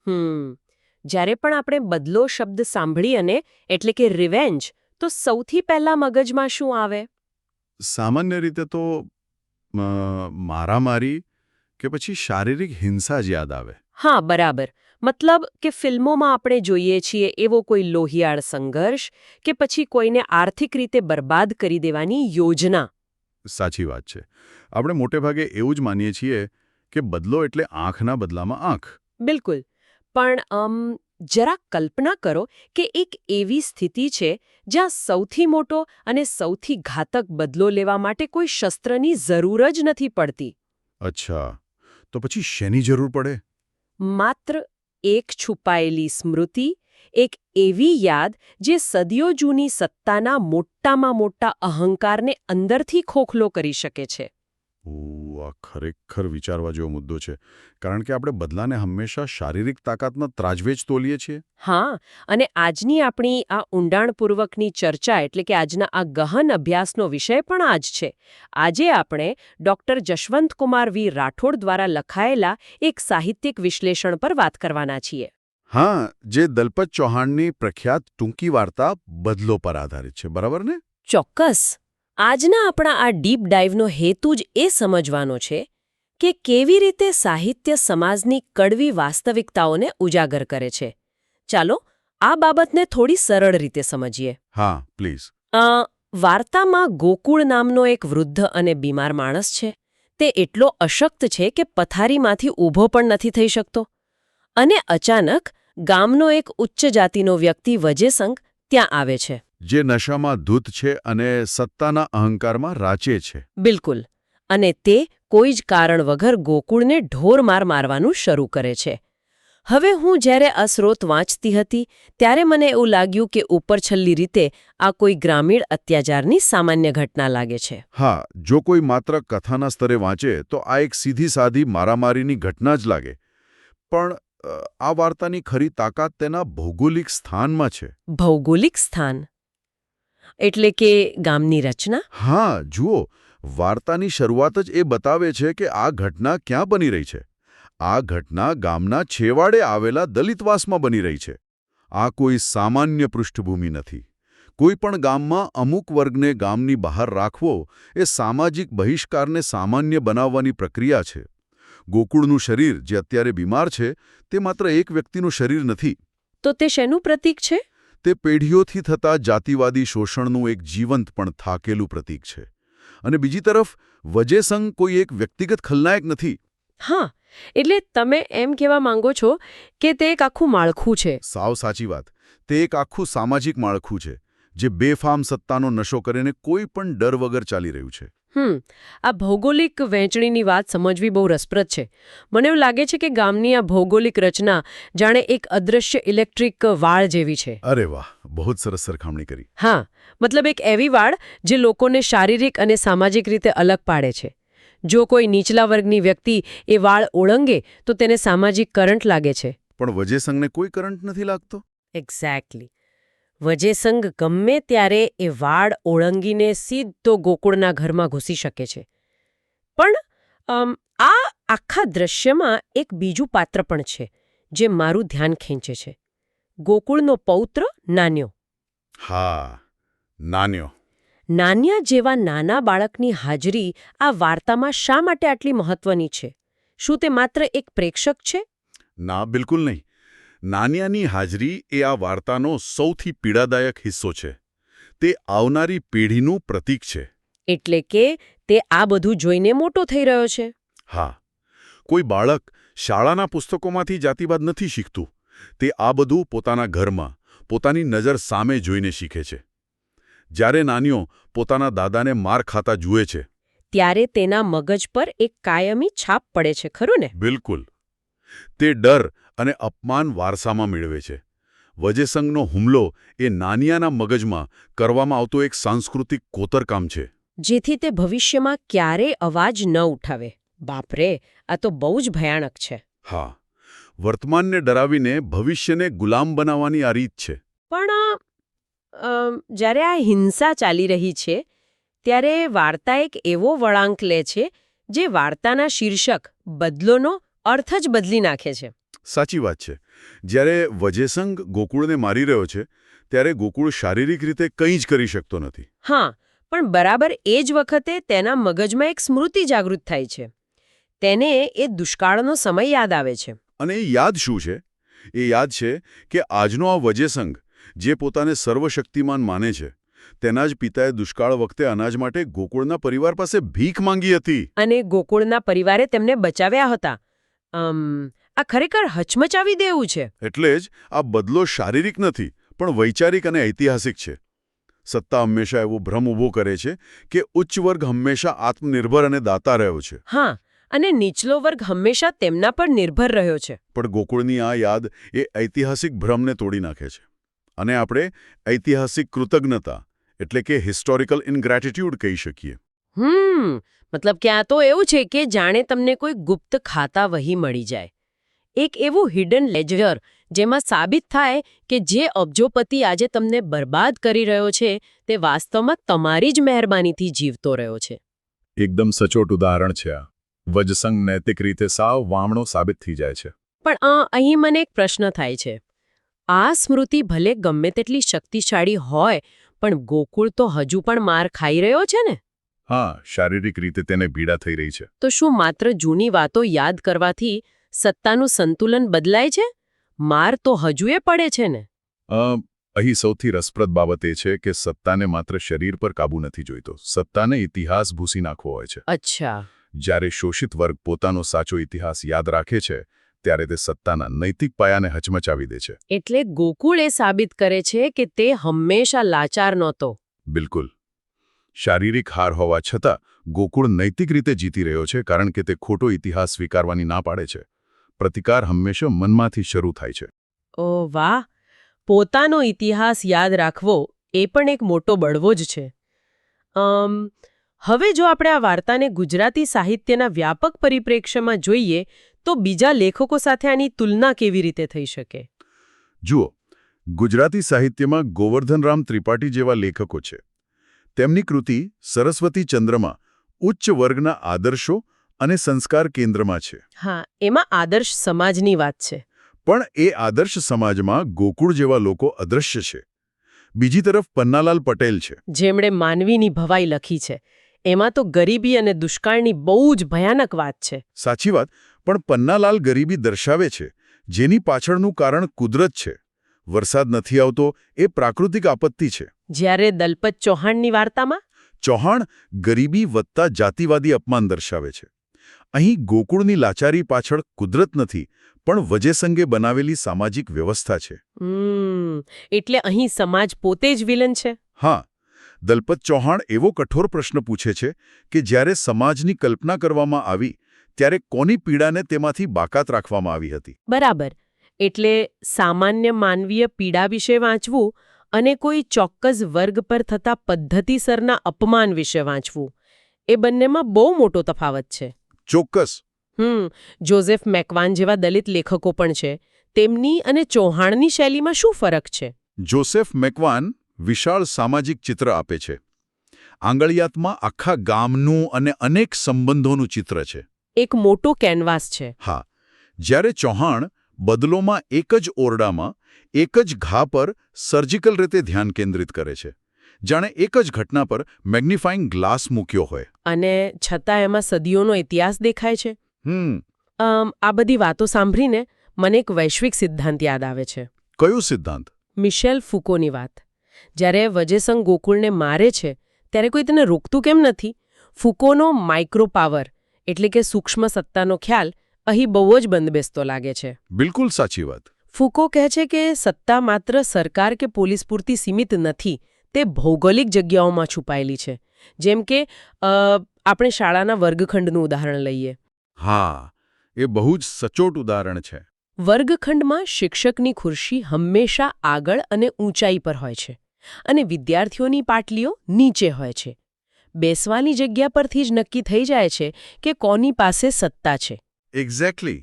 જ્યારે પણ આપણે બદલો શબ્દ સાંભળી અને એટલે કે રિવેન્જ તો સૌથી પહેલા મગજમાં શું આવે? સામાન્ય રીતે તો મારામારી કે પછી શારીરિક હિંસા જ યાદ આવે. હા, બરાબર. મતલબ કે ફિલ્મોમાં આપણે જોઈએ છીએ એવો કોઈ લોહિયાળ સંઘર્ષ કે પછી કોઈને આર્થિક રીતે બરબાદ કરી દેવાની યોજના. સાચી વાત છે. આપણે મોટેભાગે એવું જ માનીએ છીએ કે બદલો એટલે આંખના બદલામાં આંખ. બિલકુલ. પણ જરા કલ્પના કરો કે એક એવી સ્થિતિ છે જ્યાં સૌથી મોટો અને સૌથી ઘાતક બદલો લેવા માટે કોઈ શસ્ત્રની જરૂર જ નથી પડતી. અચ્છા, તો પછી શેની જરૂર પડે? માત્ર એક છુપાયેલી સ્મૃતિ, એક એવી યાદ જે સદીઓ જૂની સત્તાના મોટામાં મોટા અહંકારને અંદરથી ખોખલો કરી શકે છે. આ ખરેખર વિચારવા જેવો મુદ્દો છે, કારણ કે આપણે બદલાને હંમેશા શારીરિક તાકાતના ત્રાજવે જ તોલીએ છીએ. હા, અને આજની આપણી આ ઊંડાણપૂર્વકની ચર્ચા એટલે કે આજના આ ગહન અભ્યાસનો વિષય પણ આ જ છે. આજે આપણે ડૉક્ટર જશવંતકુમાર વી રાઠોડ દ્વારા લખાયેલા એક સાહિત્યિક વિશ્લેષણ પર વાત કરવાના છીએ. હા, જે દલપત ચૌહાણની પ્રખ્યાત ટૂંકી વાર્તા બદલો પર આધારિત છે, બરાબર ને? ચોક્કસ. આજના આપણા આ ડીપ ડાઇવનો હેતુ જ એ સમજવાનો છે કે કેવી રીતે સાહિત્ય સમાજની કડવી વાસ્તવિકતાઓને ઉજાગર કરે છે. ચાલો આ બાબતને થોડી સરળ રીતે સમજીએ. હા, પ્લીઝ. વાર્તામાં ગોકુળ નામનો એક વૃદ્ધ અને બીમાર માણસ છે. તે એટલો અશક્ત છે કે પથારીમાંથી ઊભો પણ નથી થઈ શકતો. અને અચાનક ગામનો એક ઉચ્ચ જાતિનો વ્યક્તિ વજેસંગ ત્યાં આવે છે. જે નશામાં ધૂત છે અને સત્તાના અહંકારમાં રાચે છે. બિલકુલ. અને તે કોઈ જ કારણ વગર ગોકુળને ઢોરમાર મારવાનું શરૂ કરે છે. હવે હું જ્યારે આ સ્રોત વાંચતી હતી ત્યારે મને એવું લાગ્યું કે ઉપરછલ્લી રીતે આ કોઈ ગ્રામીણ અત્યાચારની સામાન્ય ઘટના લાગે છે. હા, જો કોઈ માત્ર કથાના સ્તરે વાંચે તો આ એક સીધી સાધી મારામારીની ઘટના જ લાગે. પણ આ વાર્તાની ખરી તાકાત તેના ભૌગોલિક સ્થાનમાં છે. ભૌગોલિક સ્થાન એટલે કે ગામની રચના? હા, જુઓ, વાર્તાની શરૂઆત જ એ બતાવે છે કે આ ઘટના ક્યાં બની રહી છે. આ ઘટના ગામના છેવાડે આવેલા દલિતવાસમાં બની રહી છે. આ કોઈ સામાન્ય પૃષ્ઠભૂમિ નથી. કોઈ પણ ગામમાં અમુક વર્ગને ગામની બહાર રાખવો એ સામાજિક બહિષ્કારને સામાન્ય બનાવવાની પ્રક્રિયા છે. ગોકુળનું શરીર જે અત્યારે બીમાર છે તે માત્ર એક વ્યક્તિનું શરીર નથી. તો તે શેનું પ્રતીક છે? તે પેઢીઓથી થતા જાતિવાદી શોષણનું એક જીવંત પણ થાકેલું પ્રતીક છે. અને બીજી તરફ વજેસંગ કોઈ એક વ્યક્તિગત ખલનાયક નથી. હા, એટલે તમે એમ કહેવા માંગો છો કે તે એક આખું માળખું છે. સાવ સાચી વાત. તે એક આખું સામાજિક માળખું છે જે બેફામ સત્તાનો નશો કરીને કોઈ પણ ડર વગર ચાલી રહ્યું છે. આ ભૌગોલિક વહેંચણીની વાત સમજવી બહુ રસપ્રદ છે. મને એવું લાગે છે કે ગામની આ ભૌગોલિક રચના જાણે એક અદૃશ્ય ઇલેક્ટ્રિક વાળ જેવી છે. અરે વાહ, બહુ જ સરસ સરખામણી કરી. હા, મતલબ એક એવી વાળ જે લોકોને શારીરિક અને સામાજિક રીતે અલગ પાડે છે. જો કોઈ નીચલા વર્ગની વ્યક્તિ એ વાળ ઓળંગે તો તેને સામાજિક કરંટ લાગે છે. પણ વજેસંગને કોઈ કરંટ નથી લાગતો. એક્ઝેક્ટલી. વજેસંગ ગમે ત્યારે એ વાળ ઓળંગીને સીધો ગોકુળના ઘરમાં ઘૂસી શકે છે. પણ આ આખા દ્રશ્યમાં એક બીજું પાત્ર પણ છે જે મારું ધ્યાન ખેંચે છે. ગોકુળનો પૌત્ર નાન્યો. હા, નાન્યો. નાન્યા જેવા નાના બાળકની હાજરી આ વાર્તામાં શા માટે આટલી મહત્વની છે? શું તે માત્ર એક પ્રેક્ષક છે? ના, બિલકુલ નહીં. નાન્યાની હાજરી એ આ વાર્તાનો સૌથી પીડાદાયક હિસ્સો છે. તે આવનારી પેઢીનું પ્રતીક છે. એટલે કે તે આ બધું જોઈને મોટો થઈ રહ્યો છે. હા, કોઈ બાળક શાળાના પુસ્તકોમાંથી જાતિવાદ નથી શીખતું. તે આ બધું પોતાના ઘરમાં, પોતાની નજર સામે જોઈને શીખે છે. જ્યારે નાન્યો પોતાના દાદાને માર ખાતા જુએ છે ત્યારે તેના મગજ પર એક કાયમી છાપ પડે છે, ખરું ને? બિલકુલ. તે ડર અને અપમાન વારસામાં મેળવે છે. વજેસંગનો હુમલો એ નાનિયાના મગજમાં કરવામાં આવતો એક સાંસ્કૃતિક કોતરકામ છે. જેથી તે ભવિષ્યમાં ક્યારેય અવાજ ન ઉઠાવે. બાપરે, આ તો બહુ જ ભયાનક છે. હા, વર્તમાનને ડરાવીને ભવિષ્યને ગુલામ બનાવવાની આ રીત છે. પણ જ્યારે આ હિંસા ચાલી રહી છે ત્યારે વાર્તા એક એવો વળાંક લે છે જે વાર્તાના શીર્ષક બદલોનો અર્થ જ બદલી નાખે છે. સાચી વાત છે. જ્યારે વજેસંગ ગોકુળને મારી રહ્યો છે ત્યારે ગોકુળ શારીરિક રીતે કંઈ જ કરી શકતો નથી. હા, પણ બરાબર એ જ વખતે તેના મગજમાં એક સ્મૃતિ જાગૃત થાય છે. તેને એ દુષ્કાળનો સમય યાદ આવે છે. અને એ યાદ શું છે? એ યાદ છે કે આજનો આ વજેસંગ જે પોતાને સર્વશક્તિમાન માને છે તેના જ પિતાએ દુષ્કાળ વખતે અનાજ માટે ગોકુળના પરિવાર પાસે ભીખ માંગી હતી. અને ગોકુળના પરિવારે તેમને બચાવ્યા હતા. આ ખરેખર હચમચાવી દેવું છે. એટલે જ આ બદલો શારીરિક નથી પણ વૈચારિક અને ઐતિહાસિક છે. સત્તા હંમેશા એવો ભ્રમ ઊભો કરે છે કે ઉચ્ચ વર્ગ હંમેશા આત્મનિર્ભર અને દાતા રહ્યો છે. હા, અને નીચલો વર્ગ હંમેશા તેમના પર નિર્ભર રહ્યો છે. પણ ગોકુળની આ યાદ એ ઐતિહાસિક ભ્રમને તોડી નાખે છે. અને આપણે ઐતિહાસિક કૃતજ્ઞતા એટલે કે હિસ્ટોરિકલ ઇનગ્રેટિટ્યૂડ કહી શકીએ. મતલબ કે આ તો એવું છે કે જાણે તમને કોઈ ગુપ્ત ખાતા વહી મળી જાય. એક એવું હિડન લેજર જેમાં સાબિત થાય કે જે અબજોપતિ આજે તમને બરબાદ કરી રહ્યો છે તે વાસ્તવમાં તમારી જ મહેરબાનીથી જીવતો રહ્યો છે. એકદમ સચોટ ઉદાહરણ છે આ. વજસંગ નૈતિક રીતે સાવ વામણો સાબિત થઈ જાય છે. પણ અહીં મને એક પ્રશ્ન થાય છે. આ સ્મૃતિ ભલે ગમે તેટલી શક્તિશાળી હોય પણ ગોકુળ તો હજુ પણ માર ખાઈ રહ્યો છે ને? હા, શારીરિક રીતે તેને પીડા થઈ રહી છે. તો શું માત્ર જૂની વાતો યાદ કરવાથી સત્તાનું સંતુલન બદલાય છે? માર તો હજુએ પડે છે ને? અહીં સૌથી રસપ્રદ બાબત એ છે કે સત્તાને માત્ર શરીર પર કાબૂ નથી જોઈતો. સત્તાને ઇતિહાસ ભૂસી નાખવો હોય છે. અચ્છા. જ્યારે શોષિત વર્ગ પોતાનો સાચો ઇતિહાસ યાદ રાખે છે ત્યારે તે સત્તાના નૈતિક પાયાને હચમચાવી દે છે. એટલે ગોકુળ એ સાબિત કરે છે કે તે હંમેશા લાચાર નહોતો. બિલકુલ. શારીરિક હાર હોવા છતાં ગોકુળ નૈતિક રીતે જીતી રહ્યો છે કારણ કે તે ખોટો ઇતિહાસ સ્વીકારવાની ના પાડે છે. પ્રતિકાર હંમેશા મનમાંથી શરૂ થાય છે. ઓહ વાહ! પોતાનો ઇતિહાસ યાદ રાખવો એ પણ એક મોટો બળવો જ છે. હવે જો આપણે આ વાર્તાને ગુજરાતી સાહિત્યના વ્યાપક પરિપ્રેક્ષ્યમાં જોઈએ તો બીજા લેખકો સાથે આની તુલના કેવી રીતે થઈ શકે? જુઓ, ગુજરાતી સાહિત્યમાં ગોવર્ધનરામ ત્રિપાઠી જેવા લેખકો છે. તેમની કૃતિ સરસ્વતી ચંદ્રમાં ઉચ્ચ વર્ગના આદર્શો અને સંસ્કાર કેન્દ્રમાં છે. હા, એમાં આદર્શ સમાજની વાત છે. પણ એ આદર્શ સમાજમાં ગોકુળ જેવા લોકો અદૃશ્ય છે. બીજી તરફ પન્નાલાલ પટેલ છે, જેમણે માનવીની ભવાઈ લખી છે. એમાં તો ગરીબી અને દુષ્કાળની બહુ જ ભયાનક વાત છે. સાચી વાત. પણ પન્નાલાલ ગરીબી દર્શાવે છે જેની પાછળનું કારણ કુદરત છે. વરસાદ નથી આવતો એ પ્રાકૃતિક આપત્તિ છે. જ્યારે દલપત ચૌહાણની વાર્તામાં ચૌહાણ ગરીબી વત્તા જાતિવાદી અપમાન દર્શાવે છે. અહીં ગોકુળની લાચારી પાછળ કુદરત નથી પણ વજેસંગે બનાવેલી સામાજિક વ્યવસ્થા છે. એટલે અહીં સમાજ પોતે જ વિલન છે. હા, દલપત ચૌહાણ એવો કઠોર પ્રશ્ન પૂછે છે કે જ્યારે સમાજની કલ્પના કરવામાં આવી ત્યારે કોની પીડાને તેમાંથી બાકાત રાખવામાં આવી હતી. બરાબર. એટલે સામાન્ય માનવીય પીડા વિશે વાંચવું અને કોઈ ચોક્કસ વર્ગ પર થતા પદ્ધતિસરના અપમાન વિશે વાંચવું એ બંનેમાં બહુ મોટો તફાવત છે. ચોક્કસ. જોઝેફ મેકવાન જેવા દલિત લેખકો પણ છે. તેમની અને ચૌહાણની શૈલીમાં શું ફરક છે? જોસેફ મેકવાન વિશાળ સામાજિક ચિત્ર આપે છે. આંગળિયાતમાં આખા ગામનું અને અનેક સંબંધોનું ચિત્ર છે. એક મોટો કેનવાસ છે. હા, જ્યારે ચૌહાણ બદલોમાં એક જ ઓરડામાં એક જ ઘા પર સર્જિકલ રીતે ધ્યાન કેન્દ્રિત કરે છે. જાણે એક જ ઘટના પર મેગ્નિફાઇંગ ગ્લાસ મૂક્યો હોય. અને છતાં એમાં સદીઓનો ઇતિહાસ દેખાય છે. આ બધી વાતો સાંભળીને મને એક વૈશ્વિક સિદ્ધાંત યાદ આવે છે. કયો સિદ્ધાંત? મિશેલ ફુકોની વાત. જ્યારે વજેસંગ ગોકુળને મારે છે ત્યારે કોઈ તેને રોકતું કેમ નથી? ફુકોનો માઇક્રો પાવર એટલે કે સૂક્ષ્મ સત્તાનો ખ્યાલ અહીં બહુ જ બંધબેસતો લાગે છે. બિલકુલ સાચી વાત. ફુકો કહે છે કે સત્તા માત્ર સરકાર કે પોલીસ પૂરતી સીમિત નથી, તે ભૌગોલિક જગ્યાઓમાં છુપાયેલી છે. જેમ કે આપણે શાળાના વર્ગખંડનું ઉદાહરણ લઈએ. હા, એ બહુ જ સચોટ ઉદાહરણ છે. વર્ગખંડમાં શિક્ષકની ખુરશી હંમેશા આગળ અને ઊંચાઈ પર હોય છે અને વિદ્યાર્થીઓની પાટલીઓ નીચે હોય છે. બેસવાની જગ્યા પરથી જ નક્કી થઈ જાય છે કે કોની પાસે સત્તા છે. એક્ઝેક્ટલી.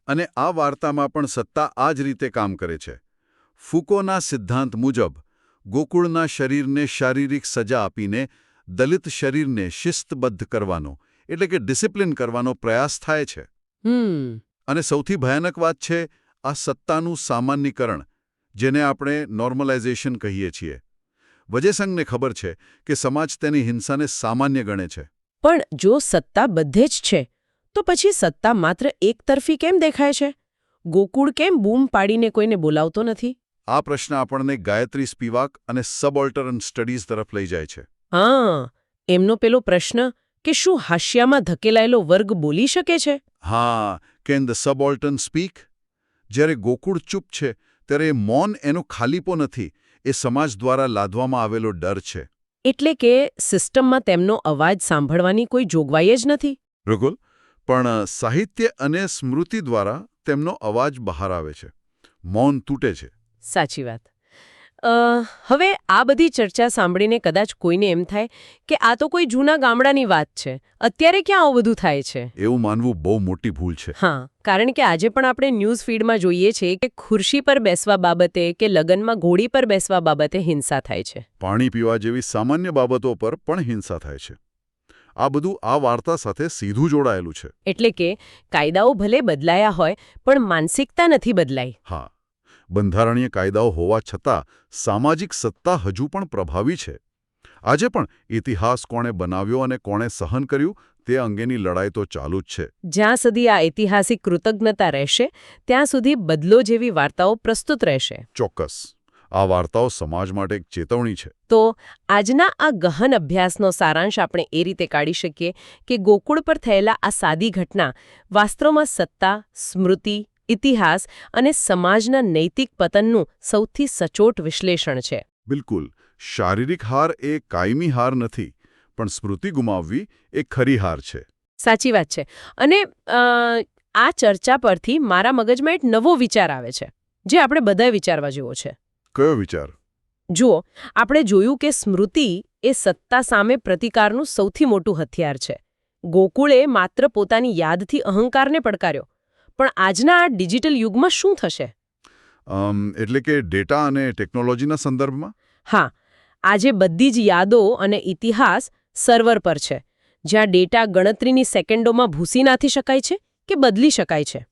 અને આ વાર્તામાં પણ સત્તા આ જ રીતે કામ કરે છે. ફુકોના સિદ્ધાંત મુજબ ગોકુળના શરીરને શારીરિક સજા આપીને દલિત શરીરને શિસ્તબદ્ધ કરવાનો એટલે કે ડિસિપ્લિન કરવાનો પ્રયાસ થાય છે. અને સૌથી ભયાનક વાત છે આ સત્તાનું સામાન્યકરણ, જેને આપણે નોર્મલાઇઝેશન કહીએ છીએ. વજેસંઘને ખબર છે કે સમાજ તેની હિંસાને સામાન્ય ગણે છે. પણ જો સત્તા બધે જ છે તો પછી સત્તા માત્ર એકતરફી કેમ દેખાય છે? ગોકુળ કેમ બૂમ પાડીને કોઈને બોલાવતો નથી? આ પ્રશ્ન આપણને ગાયત્રી સ્પિવાક અને સબઓલ્ટરન સ્ટડીઝ તરફ લઈ જાય છે. હા, એમનો પેલો પ્રશ્ન કે શું હાસ્યામાં ધકેલાયેલો વર્ગ બોલી શકે છે? હા, કેન ધ સબઓલ્ટર્ન સ્પીક? જ્યારે ગોકુળ ચૂપ છે ત્યારે એ મૌન એનો ખાલીપો નથી, એ સમાજ દ્વારા લાદવામાં આવેલો ડર છે. એટલે કે સિસ્ટમમાં તેમનો અવાજ સાંભળવાની કોઈ જોગવાઈ જ નથી. બિલકુલ. પણ સાહિત્ય અને સ્મૃતિ દ્વારા તેમનો અવાજ બહાર આવે છે. મૌન તૂટે છે. સાચી વાત. હવે આ બધી ચર્ચા સાંભળીને કદાચ કોઈને એમ થાય કે આ તો કોઈ જૂના ગામડાની વાત છે, અત્યારે ક્યાં આવું બધું થાય છે? એવું માનવું બહુ મોટી ભૂલ છે. હા, કારણ કે આજે પણ આપણે ન્યૂઝ ફીડમાં જોઈએ છીએ કે ખુરશી પર બેસવા બાબતે કે લગ્નમાં ઘોડી પર બેસવા બાબતે હિંસા થાય છે. પાણી પીવા જેવી સામાન્ય બાબતો પર પણ હિંસા થાય છે. આ બધું આ વાર્તા સાથે સીધું જોડાયેલું છે. એટલે કે કાયદાઓ ભલે બદલાયા હોય પણ માનસિકતા નથી બદલાઈ. હા, બંધારણીય કાયદાઓ હોવા છતાં સામાજિક સત્તા હજુ પણ પ્રભાવી છે. આજે પણ ઇતિહાસ કોણે બનાવ્યો અને કોણે સહન કર્યું તે અંગેની લડાઈ તો ચાલુ જ છે. જ્યાં સુધી આ ઐતિહાસિક કૃતજ્ઞતા રહેશે ત્યાં સુધી બદલો જેવી વાર્તાઓ પ્રસ્તુત રહેશે. ચોક્કસ. આ વાર્તાઓ સમાજ માટે એક ચેતવણી છે. તો આજના આ ગહન અભ્યાસનો સારાંશ આપણે એ રીતે કાઢી શકીએ કે ગોકુળ પર થયેલા આ સાદી ઘટના વાસ્તવમાં સત્તા, સ્મૃતિ, ઇતિહાસ અને સમાજના નૈતિક પતનનું સૌથી સચોટ વિશ્લેષણ છે. બિલકુલ. શારીરિક હાર એ કાયમી હાર નથી, પણ સ્મૃતિ ગુમાવવી એ ખરી હાર છે. સાચી વાત છે. અને આ ચર્ચા પરથી મારા મગજમાં એક નવો વિચાર આવે છે જે આપણે બધાએ વિચારવા જેવો છે. કયો વિચાર? જુઓ, આપણે જોયું કે સ્મૃતિ એ સત્તા સામે પ્રતિકારનું સૌથી મોટું હથિયાર છે. ગોકુળે માત્ર પોતાની યાદથી અહંકારને પડકાર્યો. પણ આજના આ ડિજિટલ યુગમાં શું થશે? એટલે કે ડેટા અને ટેકનોલોજીના સંદર્ભમાં? હા, આજે બધી જ યાદો અને ઇતિહાસ સર્વર પર છે, જ્યાં ડેટા ગણતરીની સેકન્ડોમાં ભૂંસી નાખી શકાય છે કે બદલી શકાય છે.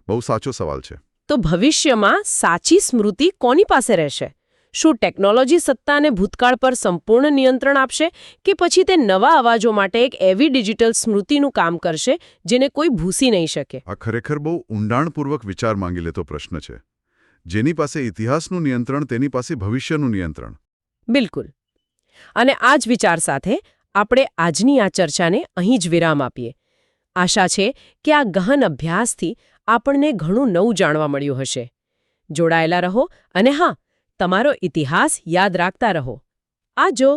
બહુ સાચો સવાલ છે. તો ભવિષ્યમાં સાચી સ્મૃતિ કોની પાસે રહેશે? શું ટેકનોલોજી સત્તા અને ભૂતકાળ પર સંપૂર્ણ નિયંત્રણ આપશે કે પછી તે નવા અવાજો માટે એક એવી ડિજિટલ સ્મૃતિનું કામ કરશે જેને કોઈ ભૂંસી નહીં શકે? આ ખરેખર બહુ ઊંડાણપૂર્વક વિચાર માંગી લેતો પ્રશ્ન છે. જેની પાસે ઇતિહાસનું નિયંત્રણ તેની પાસે ભવિષ્યનું નિયંત્રણ. બિલકુલ. અને આ જ વિચાર સાથે આપણે આજની આ ચર્ચાને અહીં જ વિરામ આપીએ. આશા છે કે આ ગહન અભ્યાસથી આપણને ઘણું નવું જાણવા મળ્યું હશે. જોડાયેલા રહો અને હા, તમારો ઇતિહાસ યાદ રાખતા રહો. આવજો.